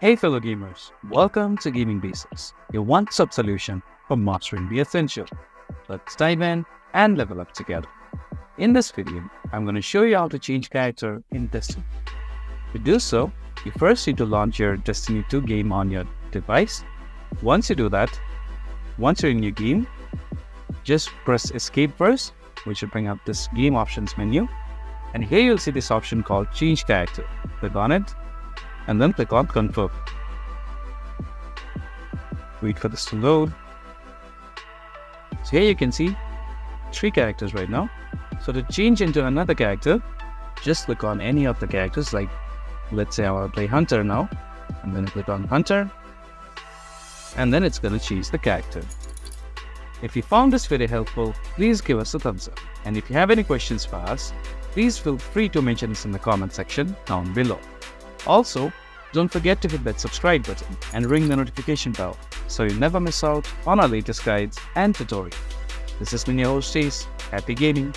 Hey fellow gamers, welcome to Gaming Basics, your one-stop solution for mastering the essential. Let's dive in and level up together. In this video, I'm going to show you how to change character in Destiny. To do so, you first need to launch your Destiny 2 game on your device. Once you do that, once you're in your game, just press escape first, which will bring up this game options menu. And here you'll see this option called change character. Click on it and then click on confirm. Wait for this to load. So here you can see 3 characters right now. So to change into another character, just click on any of the characters. Like let's say I want to play Hunter now. I'm going to click on Hunter and then it's going to change the character. If you found this video helpful, please give us a thumbs up. And if you have any questions for us, please feel free to mention us in the comment section down below. Also, don't forget to hit that subscribe button and ring the notification bell so you never miss out on our latest guides and tutorials. This has been your host Ace. Happy gaming!